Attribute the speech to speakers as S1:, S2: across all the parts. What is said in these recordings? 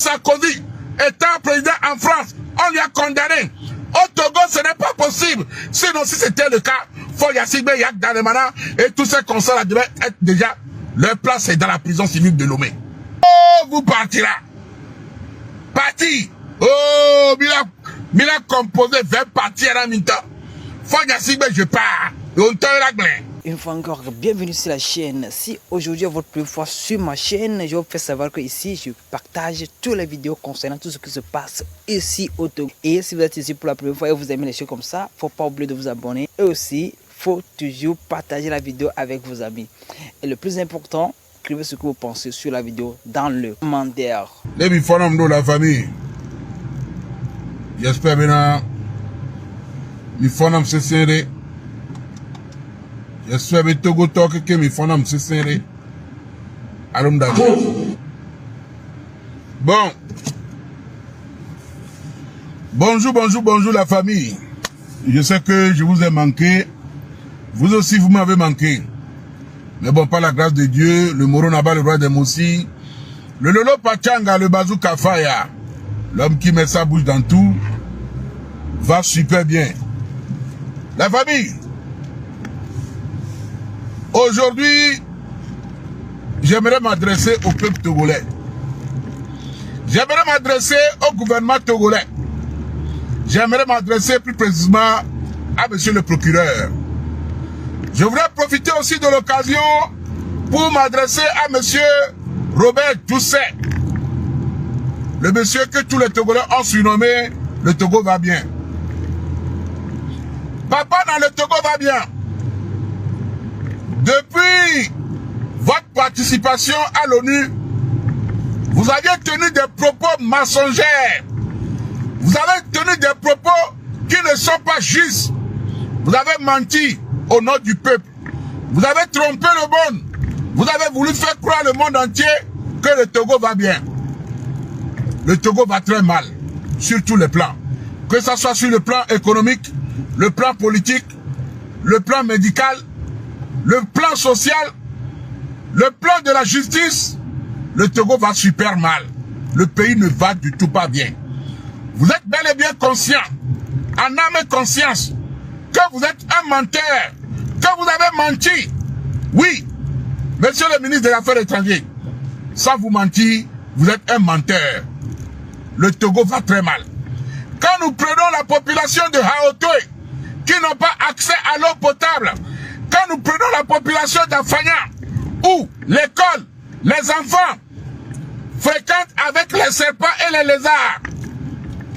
S1: Sarkozy, étant président en France, on lui a condamné. Au Togo, ce n'est pas possible. Sinon, si c'était le cas, Foya Sigbe, Yak Dalemana et tous ces consorts devaient être déjà, leur place est dans la prison civile de Lomé. Oh, vous partirez. Parti. Oh, Mila composé 20 parties à la mi-temps. Foya Sigbe, je pars.
S2: Une fois encore, bienvenue sur la chaîne. Si aujourd'hui est votre première fois sur ma chaîne, je vous fais savoir que ici je partage toutes les vidéos concernant tout ce qui se passe ici au Togo. Et si vous êtes ici pour la première fois et vous aimez les choses comme ça, faut pas oublier de vous abonner. Et aussi, faut toujours partager la vidéo avec vos amis. Et le plus important, écrivez ce que vous pensez sur la vidéo dans le commentaire.
S1: Les bifonams de la famille. J'espère bien. Bifonam se serré. J'espère que Togo Tok que mes fonds se serré. Allons d'accord. Bon. Bonjour la famille. Je sais que je vous ai manqué. Vous aussi vous m'avez manqué. Mais bon, par la grâce de Dieu, le Moro Naba, le roi des Moussi, le Lolo Pachanga, le Bazooka Faya, l'homme qui met sa bouche dans tout, va super bien. La famille. Aujourd'hui, j'aimerais m'adresser au peuple togolais. J'aimerais m'adresser au gouvernement togolais. J'aimerais m'adresser plus précisément à monsieur le procureur. Je voudrais profiter aussi de l'occasion pour m'adresser à monsieur Robert Doucet. Le monsieur que tous les Togolais ont surnommé le Togo va bien. Papa dans le Togo va bien. Depuis votre participation à l'ONU, vous aviez tenu des propos mensongers. Vous avez tenu des propos qui ne sont pas justes. Vous avez menti au nom du peuple. Vous avez trompé le monde. Vous avez voulu faire croire au monde entier que le Togo va bien. Le Togo va très mal, sur tous les plans. Que ce soit sur le plan économique, le plan politique, le plan médical, le plan social, le plan de la justice, le Togo va super mal. Le pays ne va du tout pas bien. Vous êtes bel et bien conscient, en âme et conscience, que vous êtes un menteur, que vous avez menti. Oui, monsieur le ministre des Affaires étrangères, sans vous mentir, vous êtes un menteur. Le Togo va très mal. Quand nous prenons la population de Haotoué, qui n'ont pas accès à l'eau potable, quand nous prenons la population d'Afanya, où l'école, les enfants fréquentent avec les serpents et les lézards,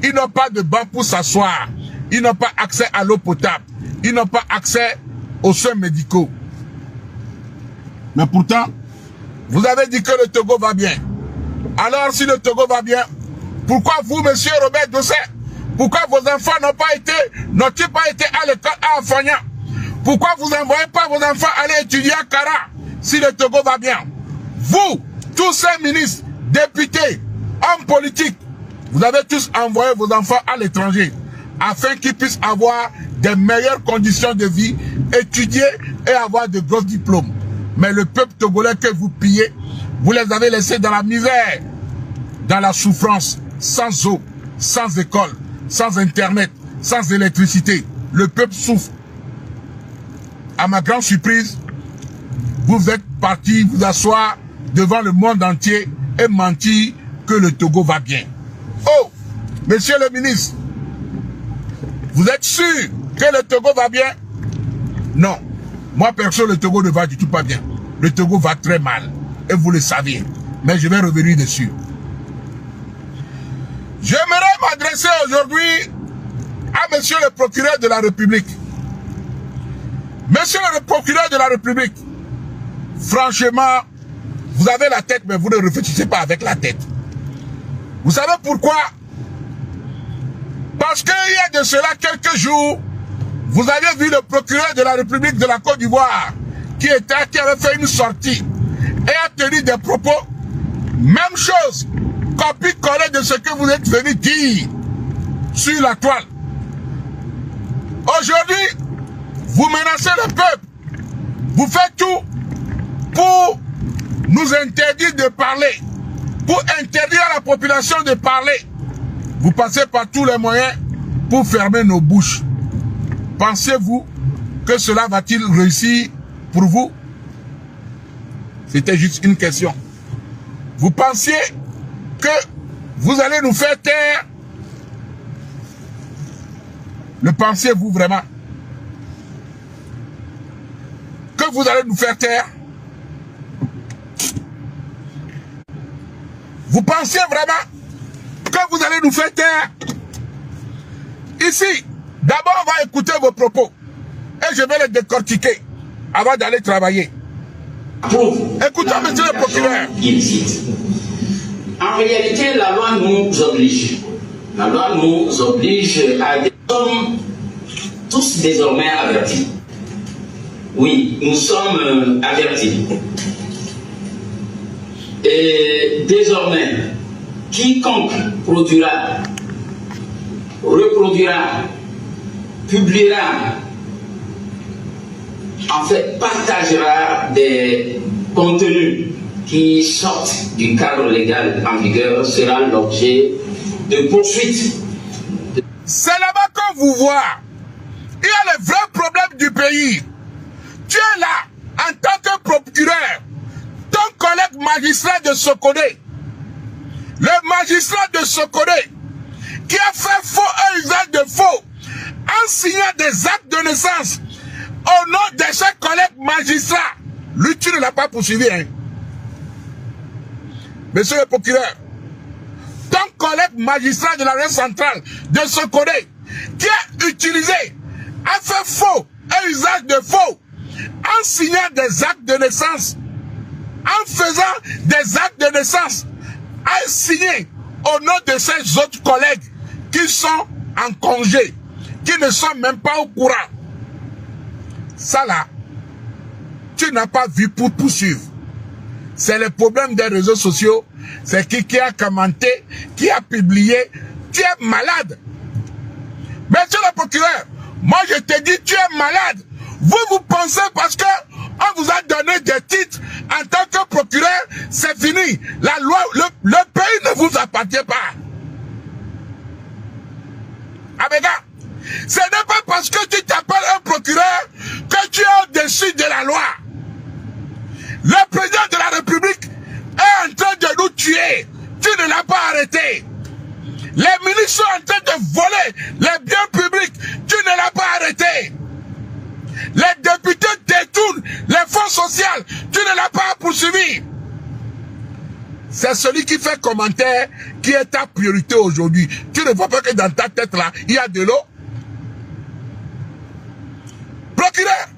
S1: ils n'ont pas de banc pour s'asseoir, ils n'ont pas accès à l'eau potable, ils n'ont pas accès aux soins médicaux. Mais pourtant, vous avez dit que le Togo va bien. Alors si le Togo va bien, pourquoi vous, monsieur Robert Doucet, pourquoi vos enfants n'ont-ils pas été à l'école à Afanya? Pourquoi vous n'envoyez pas vos enfants aller étudier à Kara si le Togo va bien? Vous, tous ces ministres, députés, hommes politiques, vous avez tous envoyé vos enfants à l'étranger afin qu'ils puissent avoir des meilleures conditions de vie, étudier et avoir de gros diplômes. Mais le peuple togolais que vous pillez, vous les avez laissés dans la misère, dans la souffrance, sans eau, sans école, sans internet, sans électricité. Le peuple souffre. À ma grande surprise, vous êtes parti vous asseoir devant le monde entier et mentir que le Togo va bien. Oh, monsieur le ministre, vous êtes sûr que le Togo va bien? Non. Moi, perso, le Togo ne va du tout pas bien. Le Togo va très mal. Et vous le savez. Mais je vais revenir dessus. J'aimerais m'adresser aujourd'hui à monsieur le procureur de la République. Monsieur le procureur de la République, franchement, vous avez la tête, mais vous ne réfléchissez pas avec la tête. Vous savez pourquoi? Parce qu'il y a de cela quelques jours, vous avez vu le procureur de la République de la Côte d'Ivoire qui avait fait une sortie et a tenu des propos, même chose, copie-coller de ce que vous êtes venu dire sur la toile. Aujourd'hui, vous menacez le peuple. Vous faites tout pour nous interdire de parler. pour interdire à la population de parler. Vous passez par tous les moyens pour fermer nos bouches. Pensez-vous que cela va-t-il réussir pour vous? C'était juste une question. Vous pensiez que vous allez nous faire taire? Le pensiez-vous vraiment? Que vous allez nous faire taire? Vous pensiez vraiment que vous allez nous faire taire? Ici, d'abord on va écouter vos propos. Et je vais les décortiquer avant d'aller travailler. Écoutez, monsieur le procureur.
S3: En réalité, la loi nous oblige. La loi nous oblige à être tous désormais avertis. Oui, nous sommes avertis. Et désormais, quiconque produira, reproduira, publiera, en fait, partagera des contenus qui sortent du cadre légal en vigueur sera l'objet de poursuites.
S1: C'est là-bas qu'on vous voit. Il y a le vrai problème du pays. Tu es là, en tant que procureur, ton collègue magistrat de Sokodé, le magistrat de Sokodé, qui a fait faux et usage de faux, en signant des actes de naissance au nom de ses collègues magistrats. Lui, tu ne l'as pas poursuivi, hein. Monsieur le procureur, ton collègue magistrat de la région centrale de Sokodé, qui a utilisé, a fait faux et usage de faux, en signant des actes de naissance, en faisant des actes de naissance, a signé au nom de ses autres collègues qui sont en congé, qui ne sont même pas au courant. Ça là, tu n'as pas vu pour poursuivre. C'est le problème des réseaux sociaux. C'est qui a commenté, qui a publié. Tu es malade. Monsieur le procureur, moi je te dis, tu es malade. Vous pensez parce que on vous a donné des titres en tant que procureur, c'est fini. La loi, le pays ne vous appartient pas. Abega, ce n'est pas parce que tu t'appelles un procureur que tu es au-dessus de la loi. Le président de la République est en train de nous tuer. Tu ne l'as pas arrêté. Les ministres sont en train de voler les biens publics. Tu ne l'as pas arrêté. Les députés détournent les fonds sociaux. Tu ne l'as pas poursuivi. C'est celui qui fait commentaire qui est ta priorité aujourd'hui. Tu ne vois pas que dans ta tête là, il y a de l'eau. Procureur,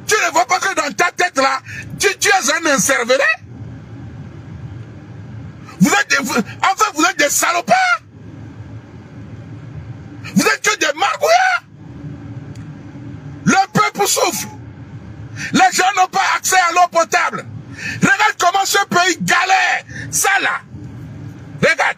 S1: tu ne vois pas que dans ta tête là, tu es un incervelé. Vous êtes des salopards. Vous êtes que des margouillards. Le peuple souffre. Les gens n'ont pas accès à l'eau potable. Regarde comment ce pays galère. Ça là. Regarde.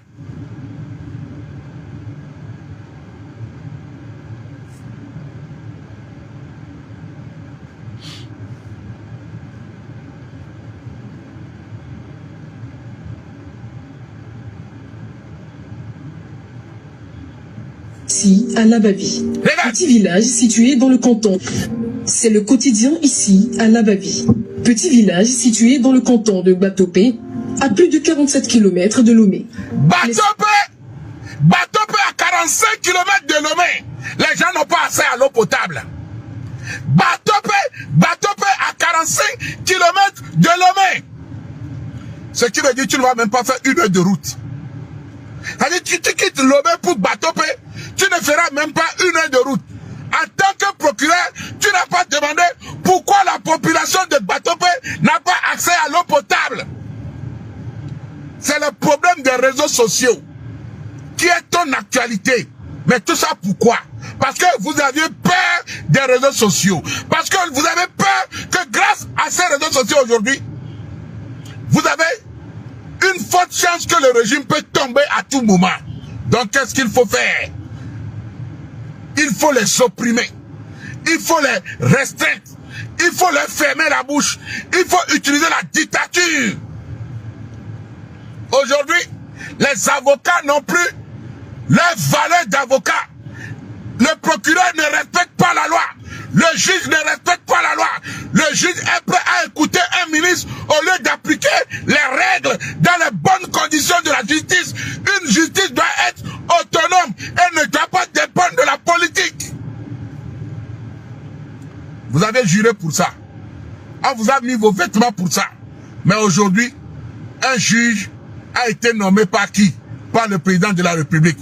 S4: Ici, à Labavi, petit village situé dans le canton. C'est le quotidien ici, à Labavi. Petit village situé dans le canton de Batopé, à plus de 47 km de Lomé.
S1: Batopé à 45 km de Lomé. Les gens n'ont pas accès à l'eau potable. Batopé à 45 km de Lomé. Ce qui veut dire que tu ne vas même pas faire 1 heure de route. C'est-à-dire que tu quittes Lomé pour Batopé, tu ne feras même pas 1 heure de route. En tant que procureur, tu n'as pas demandé pourquoi la population de Batopé n'a pas accès à l'eau potable. C'est le problème des réseaux sociaux qui est ton actualité. Mais tout ça pourquoi? Parce que vous aviez peur des réseaux sociaux. Parce que vous avez peur que grâce à ces réseaux sociaux aujourd'hui, vous avez une forte chance que le régime peut tomber à tout moment. Donc qu'est-ce qu'il faut faire? Il faut les opprimer. Il faut les restreindre. Il faut leur fermer la bouche. Il faut utiliser la dictature. Aujourd'hui, les avocats n'ont plus leur valeur d'avocat. Le procureur ne respecte pas la loi. Le juge ne respecte pas la loi. Le juge est prêt à écouter un ministre au lieu d'appliquer les règles dans les bonnes conditions de la justice. Une justice doit être autonome et ne doit pas dépendre de la politique. Vous avez juré pour ça. On vous a mis vos vêtements pour ça. Mais aujourd'hui, un juge a été nommé par qui? Par le président de la République.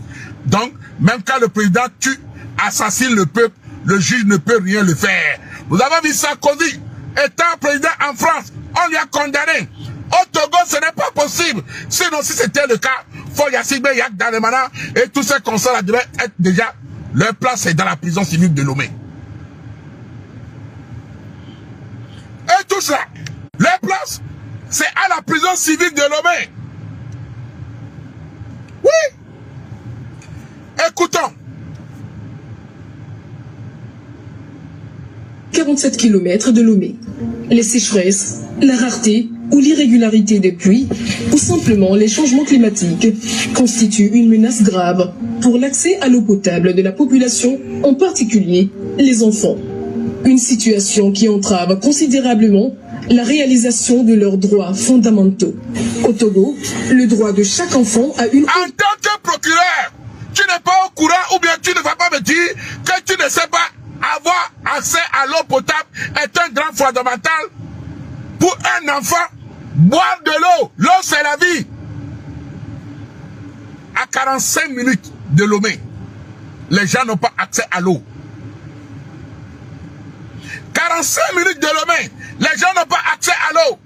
S1: Donc, même quand le président tue, assassine le peuple, le juge ne peut rien le faire. Vous avez vu Sarkozy, étant président en France, on lui a condamné. Au Togo, ce n'est pas possible. Sinon, si c'était le cas, Foyasigbe, Yak Dalemana et tous ces concerts devaient être déjà, leur place est dans la prison civile de Lomé. Et tout ça, leur place, c'est à la prison civile de Lomé. Oui. Écoutons.
S4: 47 km de Lomé. Les sécheresses, la rareté ou l'irrégularité des pluies, ou simplement les changements climatiques, constituent une menace grave pour l'accès à l'eau potable de la population, en particulier les enfants. Une situation qui entrave considérablement la réalisation de leurs droits fondamentaux. Au Togo, le droit de chaque enfant à une...
S1: En tant que procureur, tu n'es pas au courant ou bien tu ne vas pas me dire que tu ne sais pas avoir accès à l'eau potable est un grand fondamental pour un enfant. Boire de l'eau, l'eau c'est la vie. À 45 minutes de Lomé, les gens n'ont pas accès à l'eau. 45 minutes de Lomé, les gens n'ont pas accès à l'eau.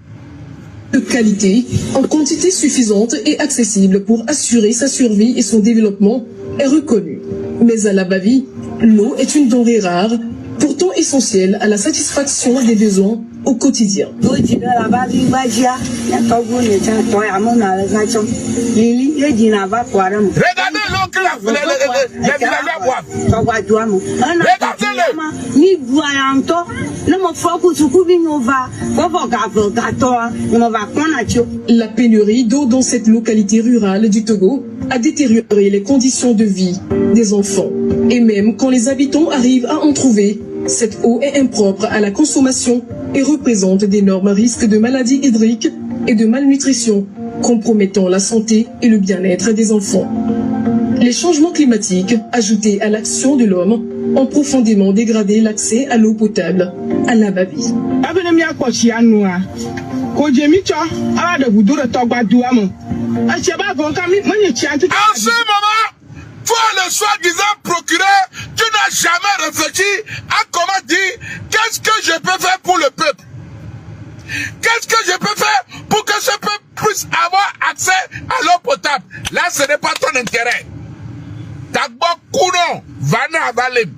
S4: De qualité, en quantité suffisante et accessible pour assurer sa survie et son développement est reconnue. Mais à l'Abavi, l'eau est une denrée rare, pourtant essentielle à la satisfaction des besoins au quotidien.
S1: Regardez l'eau que les villageois boivent. Regardez-le.
S4: La pénurie d'eau dans cette localité rurale du Togo a détérioré les conditions de vie des enfants. Et même quand les habitants arrivent à en trouver, cette eau est impropre à la consommation et représente d'énormes risques de maladies hydriques et de malnutrition, compromettant la santé et le bien-être des enfants. Les changements climatiques, ajoutés à l'action de l'homme, ont profondément dégradé l'accès à l'eau potable à l'Abavi.
S1: En ce moment, toi le soi-disant procureur, tu n'as jamais réfléchi à comment dire qu'est-ce que je peux faire pour le peuple. Qu'est-ce que je peux faire pour que ce peuple puisse avoir accès à l'eau potable. Là, ce n'est pas ton intérêt. Tagbo Kuno, Vana Avalem.